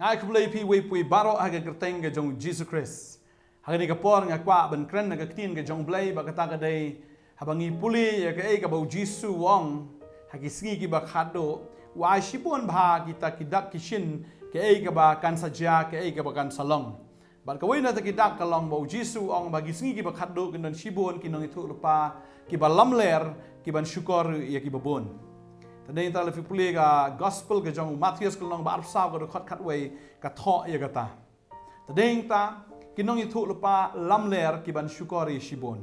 ngai khlei pi we pui baro ha ga kerteng ga jong Jesus Christ ha ni ka por nga kwa ban kren na ga tin ga jong blai ba kata ga dei habangi puli ya ka ka bau Jesus wong ha ki sngi ki ba khado wa shipon bha kita kidak kishin ke ka ba kan saja ke ka ba kan salong bat ka wina ta kidak ka long bau Jesus ong ba ki sngi ki ba khado kin don shibon ki nong itu lupa ki ba lamler ki ban syukur ya ki babon tadeng ta le fi puli ga gospel ga jong Matthews ka long ba arsaw ga khot khat we ka tho ya ga ta tadeng ta kinong itu lupa lamler ki ban syukur ya shibon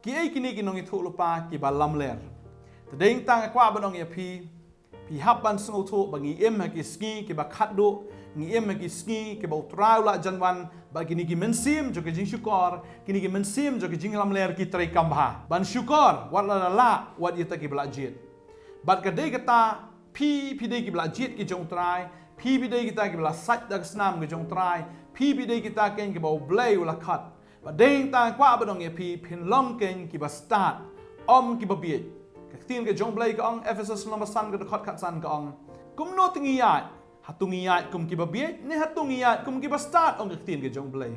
Kiei kini kinong itu lupa ki ba lamler tadeng ta kwa banong ya pi hab ban sngau thu ba ngi em ha ki ski ki ba khat do ngi em ha ki ski ki ba trau la janwan ba kini ki mensim jo ki jing syukur kini ki mensim jo ki jing lamler ki trai kambha ban syukur wat la wat yata ki belajit bat ka dei kata pi dei ki belajit ki jong trai pi dei kita ki bela sat dak snam ki jong trai pi dei kita ken ki ba blai wala khat ba dei ta kwa banong ya pi phin long ken ki ba start om ki ba biet tin ke jong blai ka ong Ephesus nomor san ke khot khat san ka ong kum no tingiat hatungiat kum ki ba biet ne hatungiat kum ki ba start ong ke tin ke jong blai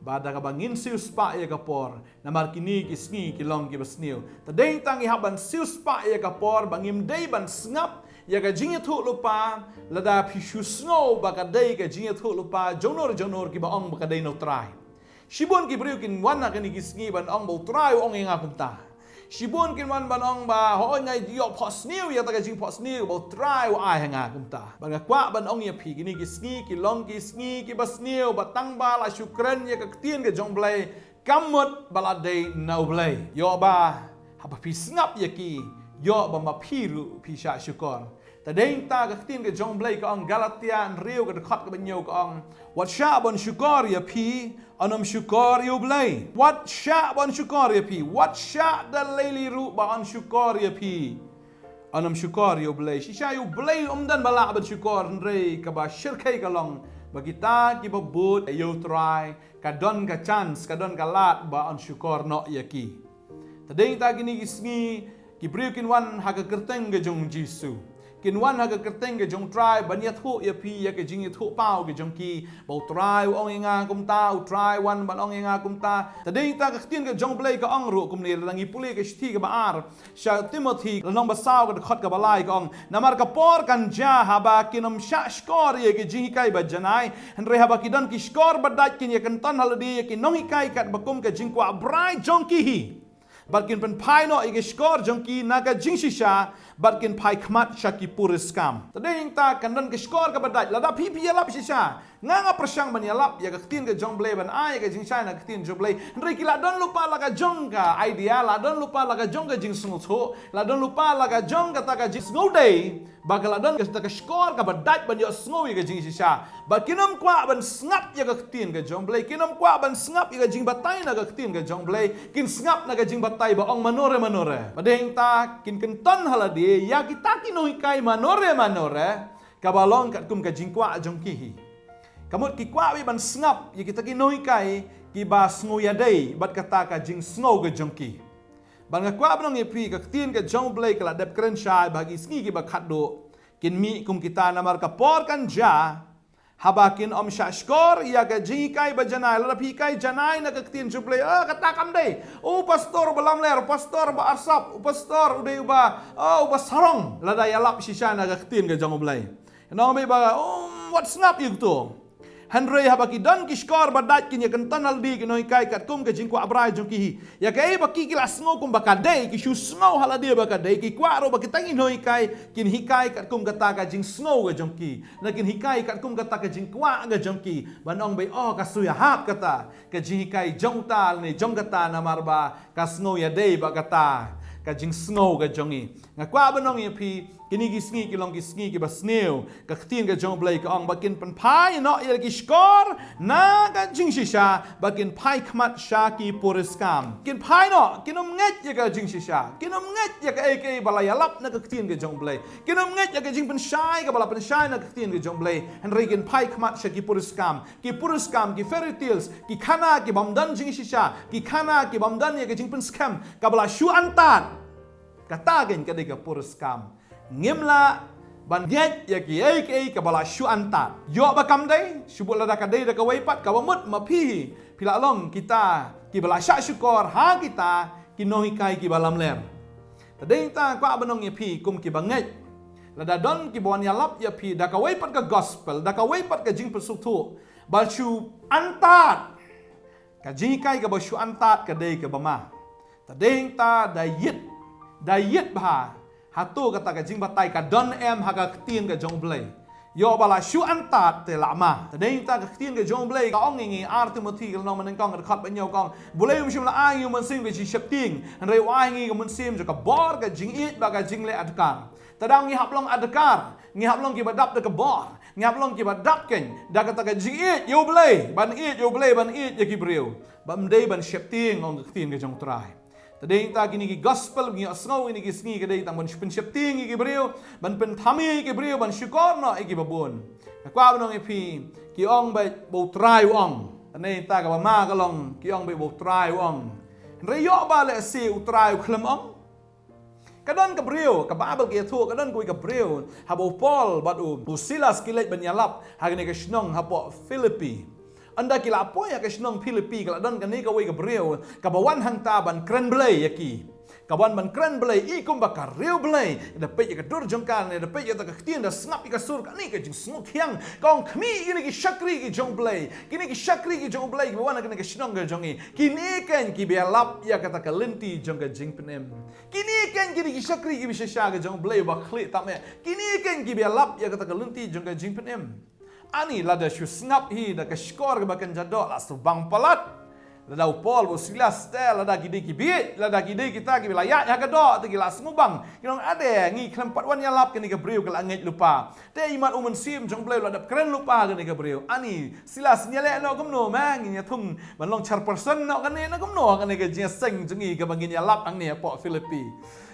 bada ka bangin siu spa ya ka por namar kini ki sngi ki long ki ba sniu ta dei tang i haban siu spa ya ka por bangim dei ban snap ya ka jing thu lupa lada phi shu snow ba ka dei ka jing thu lupa jonor ki ba ong ba ka dei no try shibon ki briu kin wan na ka ni ki sngi ban ong bo try ong nga kum ta Shibon kin wan banong ba ho ngai dio pos new ya ta jing pos new bo try wa ai hanga kumta ba kwa banong ya phi gini ki sngi ki long ki sngi ki bas new ba tang ba la shukran ya ka tien ke jong blai kamut bala dei no blai yo ba ha ba phi snap ya ki yo ba ma phi ru phi sha shukor ta dei ta ka tien ke jong blai ka ong Galatia riu ka khot ka banyo ka ong wat sha bon shukor ya phi anam syukar you blai wat sya ban syukar ya pi wat sya da leili ru ban syukar ya pi anam syukar you blai shisha you blai dan bala ban syukar ndrei ka ba shirkai ka long bagi ta ki ba but you try ka don ka chance ka don ka lat ba an syukar no ya ki tadeng ta gini gisngi ki briukin wan ha ka kerteng ge jong jisu kin wan ha ka kerteng ge jong try ban ya thu ya pi ya ke jing thu pau ge jong ki bo try ong nga kum ta try wan ban ong nga kum ta tadei ta ka tien ge jong blai ka ong ru kum ni langi puli ke sti ke ba ar sha Timothy long ba saw ge khot ka ba lai ka ong namar ka por kan ja ha ba kinom sha skor ye ge jing kai ba janai henre ha ba kidan ki skor ba dat kin ye kan tan haladi ye kin nong kai kat ba kum ke jing kwa brai jong ki hi Barkin pen pai no ige skor jongki naga jingshisha barkin pai khmat shaki puriskam tadeng ta kandan ke skor ka badaj lada pi yalap shisha nga persang ban yalap ya tin ke jong blai ban ai ke jingsha na tin jong blai ndri kila don lupa laga jongka idea la don lupa laga jongka jing sungtho la don lupa laga jongka ta ka jing ngodei bagala don ke ta skor ka badaj ban yo sngowi ke jingshisha barkinam kwa ban snap ya tin ke jong blai kinam kwa ban snap ya jing batai na tin ke jong blai kin snap na jing batai ba ong manore padeng ta kin kenton haladi ya kita kinoi kai manore kabalong kat kum ka jing kwa jong ki kamut ki kwa wi ban snap ya kita kinoi kai ki ba sngo ya dei bat kata ka jing sngo ke jong ki ban ga kwa banong pi ka tin ke jong blai kala dep kren shai bagi sngi ki ba khat do kin mi kum kita namar ka por kan ja habakin om shashkor ya ga jing kai ba janai la pi kai janai na ka tin juble kata kam dei pastor ba lamler pastor ba arsap pastor udai ba ba sarong la da yalap shisha na ka tin ga jong blai no me ba what's up you to Henry habaki don kishkor badat kin yakan tanal di kinoi kai kat kum ke jingko abrai jong ki ya kai baki kila sngo kum bakadei ki shu sngo haladia bakadei ki kwaro baki tangin hoi kai kin hikai kat kum kata ka jing sngo ga jong ki na kin hikai kat kum kata ka jing kwa ga jong ki banong bei ka suya hap kata ka jing hikai jong tal ni jong kata na marba ka sngo ya dei bakata ka jing sngo ga jongi nga kwa banong ya pi kini gisngi ki long gisngi ki basneu ka khtin ga jong blai ka ong bakin pan pai no ya ki skor na ga jing shisha bakin pai khmat sha ki puriskam kin pai no kinom nget ya ga jing shisha kinom nget ya ka ek balaya lap na ka khtin ga jong blai kinom nget ya ga jing pan shai ga bala pan shai na ka khtin ga jong blai han re kin pai khmat sha ki puriskam ki fairy tales ki khana ki bamdan jing shisha ki khana ki bamdan ya ga jing pan scam ka bala shu antan kata gen ka de ka puriskam ngimla ban nyet ya kiei ka bala shu antat yo ba kam dai subut lada ka dai da ka waipat ka bamut ma phi pila long kita ki bala syak syukur ha kita ki nohikai ki balam ler tadeng ta kwa banong ya phi kum ki banget lada don ki bon ya lap ya phi da ka waipat ka gospel da ka waipat ka jing pesuktu bal shu antat ka jing kai ka ba shu antat ka dai ka bama tadeng ta da yit ba hatu kata ka jing batai ka don em ha ka tien ka jong blai yo bala shu antat te lama tadeng ta ka tien ka jong blai ka ong ngi ar timothy ka nong man kong ka khat ban yo kong bulai um shim la ai man sim ka ji shapting han rei wa ngi ka man sim ka bor ka jing it ba ka jing le adkar tadang ngi haplong adkar ngi haplong ki badap de ka bor ngi haplong ki badap ken da kata ka jing it yo blai ban it ya ki breu bam dei ban shapting ong ka tien ka jong trai tadeng ta kini ki gospel ngi asngau ini ki sngi kadai tang ban shapting ki breu ban pen thami ki breu ban shukor no ki babon kwa banong ipi ki ong ba bo trai ong ane ta ka ma ka long ki ong ba bo trai ong re yo ba le si u trai khlem ong kadon ka breu ka babel ki thu kadon kui ka breu ha bo Paul bat u Silas ki let ban yalap ha ni ka shnong ha po Philippi anda kila apoya ka shnong Philippi kala don kani ka wei ka breu ka bawan hang ta ban kren blai yaki kawan ban kren blai I kum ba ka reu blai da pe ka dur jong kan da pe ta ka tien da snap ka sur ka ni ka jing snuk hiang kong khmi ini ki shakri ki jong blai kini ki shakri ki jong blai bawan ka shnong ka jongi kini kan ki be lap ya kata ka lenti jong ka jing penem kini kan kini ki shakri ki bishasha ka jong blai ba khli ta me kini kan ki be lap ya kata ka lenti jong ka jing penem ani lada shu snap hi da ka skor ka bakan jadok la su bang palat lada Paul bo Silas te lada gide ki bit lada gide kita ki belayat ha ka dok te ki la smubang kinong ade ngi klempat wan yalap kini ka breu ka langit lupa te iman umen sim jong bleu lada keren lupa kini ka breu ani Silas nyale no kumno mang nya thung ban long char person no kan ne na kumno kan ne ka jing seng jungi ka bangin yalap ang ne po Philippi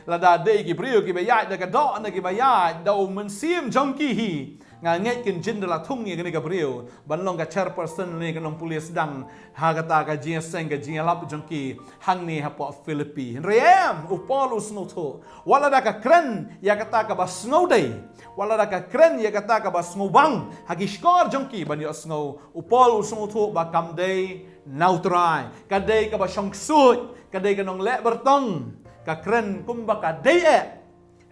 lada de ki breu ki bayat da ka dok na ki bayat da umen sim jong ki hi nganget kin jin dala thung ni kini ka breu ban long ka char person ni ka nong pulis dang ha kata ka jing seng ka jing lap jongki hang ni ha po Philippi rem u Paulus no tho wala da ka kren ya kata ka ba snow day wala da ka kren ya kata ka ba snow bang ha ki skor jongki ban yo snow u Paulus no tho ba kam day nau trai ka day ka ba shong sut ka day ka nong le bertong ka kren kum ba ka day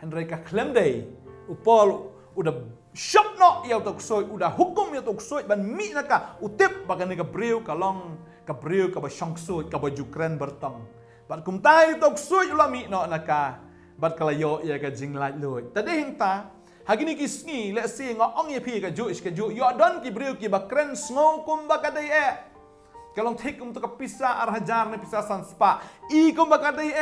henry ka klem day u Paul udah shop no yau tok soi udah hukum yau tok soi ban mi naka utip bagan ka breu ka long ka breu ka ba shong soi ka ba jukren bertong bat kum tai tok soi ula mi no naka bat kala yo ya ka jing lai loi tade hing ta hagini ki sngi le si ngo ong ye pi ka ju yo don ki breu ki ba kren snow kum ba ka dai kalong thik kum to ka pisa ar hajar ne pisa san spa I kum ba ka dai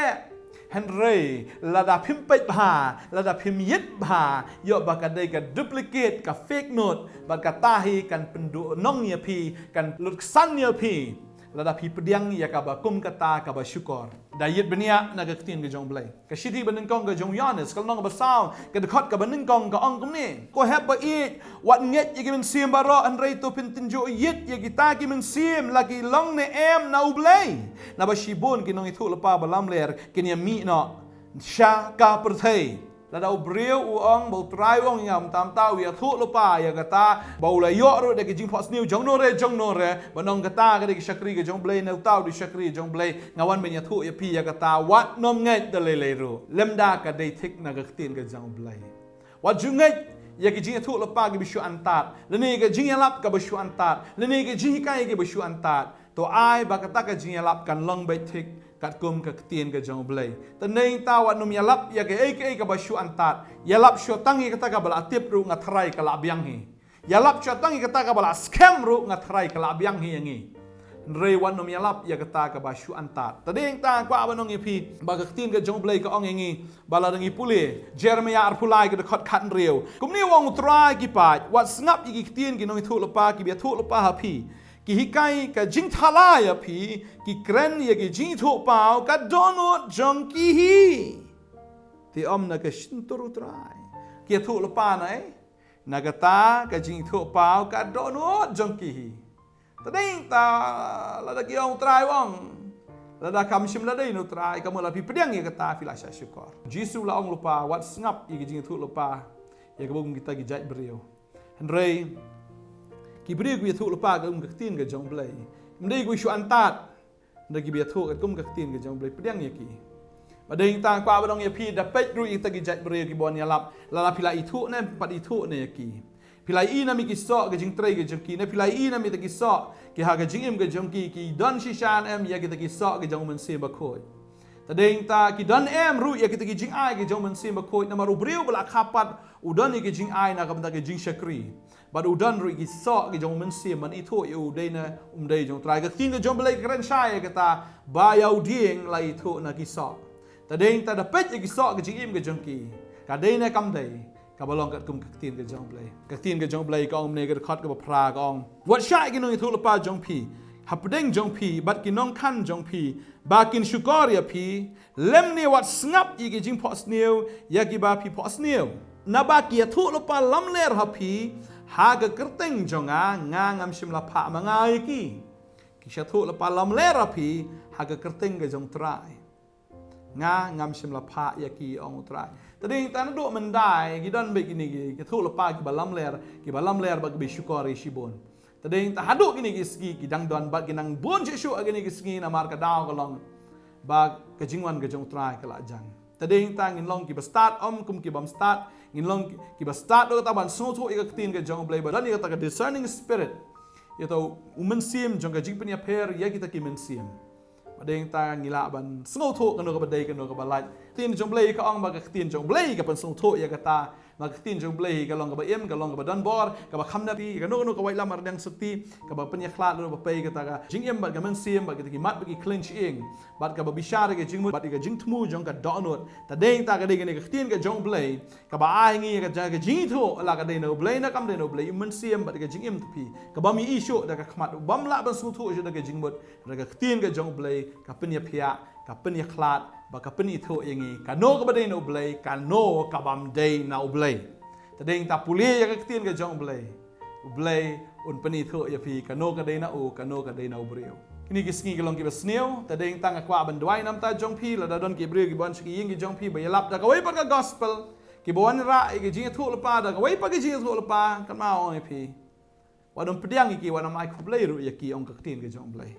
Henry lada phim pech bha lada phim yit bha yo ba ka dai ka duplicate ka fake note ba ka tahi kan pendu nong ya pi kan luksan ya pi lada pi pediang ya ka ba kum kata ka ba syukur dayit benia na ka tin ka jong blai ka shiti beneng kong ka jong yanes kal nong ba saw ka dekhot ka beneng kong ka ong kum ni ko heb ba it wat nget ye ki men sim baro Henry to pin tinjo yit ye kita ki men sim lagi long ne em na ublai na ba shibun ki nong nongiathuhlypa ba lamler kin ya mi no sha ka perthei lada breu u ong bo trai ong yam tam ta wi thuhlypa ya kata bo la yo ro de ki jing phos new jong no re banong kata ka de ki shakri ka jong blai nau tau di shakri jong blai ngawan ben ya thu ya pi ya kata wat nom ngai de le ro lemda ka de thik na ka tin ka jong blai wat ju ngai ya ki jing thuhlypa ki bishu antat leni ka jing lap ka bishu antat leni ka jing kai ki bishu antat to ai ba kata ka jing lap kan long bai thik kat kum ka tien ka jong blai taneng ta wat num yalap ya ke ka ba shu antat yalap sho tangi kata ka bala tip ru nga thrai ka la byang hi yalap sho tangi kata ka bala scam ru nga thrai ka la byang hi yangi re wat num yalap ya kata ka ba shu antat taneng ta kwa ba nong pi ba ka tien ka jong blai ka ong yangi bala dangi puli Jeremiah ar pulai ka khot khat riu kum ni wong trai ki pa wat snap ki tien ki nongiathuhlypa ki be thuhlypa ha pi ki hikai ka jing thala ya pi ki kren ya ki jing thu pao ka dono jong ki hi ti om na ka shin turu trai ki thuhlypa na na ka ta ka jing thu pao ka dono jong ki hi tading ta la da ki ong trai wong la da kam shim la dai no trai ka mo la pi pedang ya ka ta fila sha syukur jisu la ong lupa wat snap ki jing thuhlypa ya ka bung kita ki jai beriu Henry ki beriu ki thu lupa ka ka tin ka jong blai mdei ku shu antat nda ki bia thu ka kum ka tin ka jong blai pediang ya ki badeng tang kwa badong ya pi da pet ru ita ki jai beriu ki bon ya lap la pila itu ne pat itu ne ya ki pilai ina mi ki so ka jing trei ka jong ki ne pilai ina mi ta ki so ki ha ka jing im ka jong ki don shi shan em ya ki ta ki so ka jong men se ba khoi tadeng ta ki don em ru ya ki ta ki jing ai ki jong men se ba khoi na maru beriu bala khapat udon ni ki jing ai na ka ta ki jing shakri but udon ru ki so ki jong men se man itu yu dei na dei jong trai ka tin ka jong belai kren shai ka ta ba yau ding la itu na ki so tadeng ta da pet ya ki so ka jing im ka jong ki ka dei na kam dei ka balong ka kum ka tin ka jong blai ka tin ka jong blai ka ong ne ka khat ka pra ka ong wat shai ki nong thu pa jong pi hapdeng jong pi bat ki nong khan jong pi ba kin shukoria pi lem ne wat snap i ki jing pos new ya ki ba pi pos new na ba ki thu pa lamler ha pi ha ga kerteng jong a nga ngam shim la pha ma nga ki sha thu pa lamler ha pi ha ga kerteng ga jong trai nga ngam shim la pha ya ki ong trai tading tan do man dai ki don be ki thu pa ki balam ler ba ki shukori shibon tading ta hadu ki ski ki dang don ba ki nang bon je shu ki ski na mar ka daw ka long ba ka jingwan ka jong trai ka la jang tading ta ngin long ki ba start kum ki bam start ngin long ki ba start do ta ban so thu ka tin ka jong blai ba dan ka ta discerning spirit yato umen sim jong ka jing penya per ya kita ki men sim badeng ta ngila ban snow tho kanu ka badai kanu ka balai tin jong blai ka ong ba ka tin jong blai ka pan snow tho ya ka ta ma ka tin jong blai ka long ka ba em ka long ka ba dan bor ka ba khamna pi ka no ka wai lamar dang suti ka ba penya khlat lo ba pai ka ta ka jing em ba ka men sim ba ka ki mat ba ki clinch ing ba ka ba bishar ka jing mu ba ka jing thmu jong ka donot ta deng ta ka dei ka tin ka jong blai ka ba ai ngi ka jing tho la ka dei no blai na kam dei no blai men sim ba ka jing em pi ka ba mi isho da ka khmat bam la ban snow tho je da ka jing mut da ka tin ka jong blai ka penya phia ka penya khlat ba ka peni tho yengi ka no ka badai no blai ka no ka bam dei na blai tadeng ta puli ya ka tin ka jong blai un peni tho ya pi ka no ka dei na ka no ka dei na brio kini ki sngi ka long ki basneu tadeng ta nga kwa ban dwai nam ta jong pi la da don ki brio ki bon ski ying ki jong pi ba ya lap da ka wai pa ka gospel ki bon ra ki jing tho la pa da ka wai pa ki jing tho la pa kan ma on pi wa don pediang ki wa na mai ku blai ru ya ki ong ka tin ka jong blai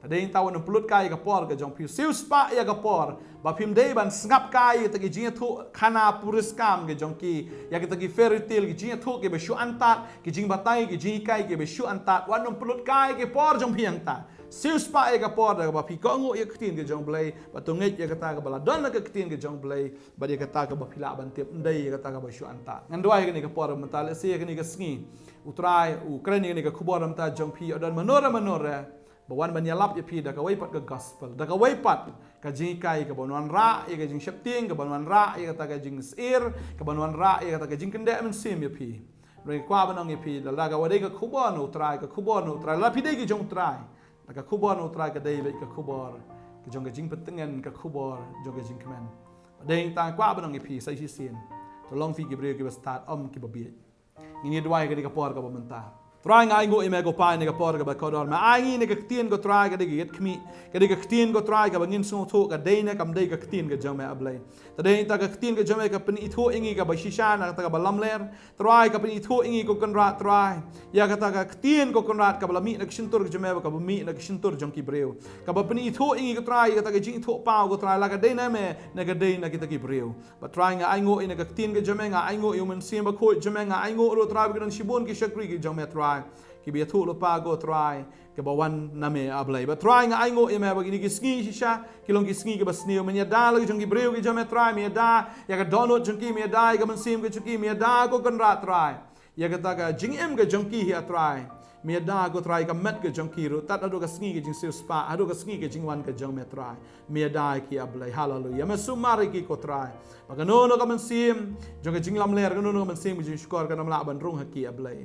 tadeng tahu nak pelut kai ka por ka jong piu siu spa ya ka por ba phim dei ban ngap kai ta ki jing thu khana puris kam ka jong ki ya ki ta ki fairy tale ki jing thu ke be shu antat ki jing batai ki jing kai ke be shu antat wan nom pelut kai ke por jong piang ta siu spa ya ka por da ba phi ko ngo ya ktin ka jong blai ba to nget ya ka ta ka bala don ka ktin ka jong blai ba ya ka ta ka ba phila ban tep ndai ya ka ta ka ba shu antat ngan doi ka ni ka por ma ta le se ka ni ka sngi utrai ukraine ni ka khubor am ta jong pi odon manora bawan banyalap ya pi da ka waipat ka gospel da ka waipat ka jing kai ka bonwan ra ya ka jing shepting ka bonwan ra ya ka ta ka jing sir ka bonwan ra ya ka ta ka jing kende men sim ya pi re kwa banong ya pi da la ka wade ka khubor no trai la pi dei ki jong trai da ka khubor no trai ka dei ka khubor ka jong ka jing petengen ka khubor jong ka jing kemen dei ta kwa banong ya pi sai si sin to long fi ki bre ki ba start ki ba bi ini dua ka di ka por ka ba menta try ngai ngo ime go pai ne ka por ka ba kodor ma ai ne ka tien go try ka de get khmi ka de ka tien go try ka bangin so tho ka de ne kam de ka tien ka jame ablai ta de ta ka tien ka jame ka pni tho ingi ka ba shisha na ta ka ba lamler try ka pni tho ingi ko kan ra try ya ka ta ka tien ko kan ra ka ba mi na kshin tur jame ka ba mi na kshin tur jong ki breu ka ba pni tho ingi ko try ka ta ka jing tho pau go try la ka de ne me na ka de na ki ta ki breu ba try ngai ngo ine ka tien ka jame ngai ngo human sim ba khoi jame ngai ngo ro try ka dan shibon ki shakri ki jame try ki bia thu lo pa go try ke ba wan na me ablai ba try nga ai ngo e me ba ki ski shisha ki long ki ski ke ba sneo me da lo jong ki breu ki jame try me da ya ka donut jong ki me da ga man sim ke chuki me da ko kan ra try ya ka ta ka jing em ke jong ki hi try me da go try ka met ke jong ki ro tat ado ka ski ke jing sil spa ado ka ski ke jing wan ke jong me try me da ki ablai hallelujah me sumari ki ko try ba ka no ka man sim jong ke jing lamler ka no ka man sim jing skor ka nam la ban rung ha ki ablai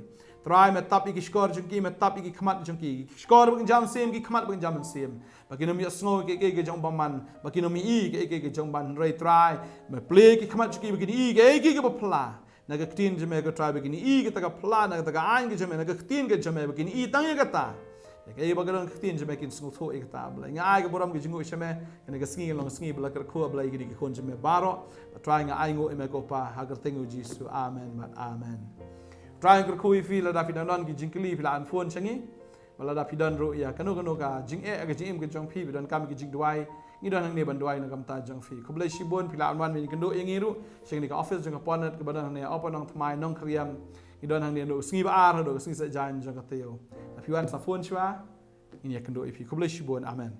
try me tap iki skor jongki me tap iki khmat jongki skor bang jam sim ki khmat bang jam sim bakino mi sngo ke jong baman bakino mi i ke jong ban rei try me play ki khmat jongki bakini i ke ba pla na ka tin jame ko try bakini i ke ta ka pla na ta ka an ke jame na ka tin ke jame bakini i tang ka ta Kaya bagaimana ketin je makin sungguh tu ikta bela. Ngai ke boram ke jenguk isame, kena ke sengi long sengi bela kerku bela igi di kon jeme baro. Try ngai ngo ime kopa hagar tengu Jisu. Amen, amen. Try kerku ifi la da fidanon ki jingkeli pila anfon changi. Bela da fidan ro ya kanu ka jing ke jing im ke jong pi bidan kami ke jing duai. Ni dan hang ne ban duai na kam ta jong fi. Kublai shibon pila anwan min kendo ingiru. Sing ni ka office jong Potternet ke badan ne apa Nongthymmai Nongkhryiem. Ni dan hang ne do sengi ba ar do sengi sa jan jong ka teo. If you want sa phone shwa, ini akan doa ipi. Kublai shibon. Amen.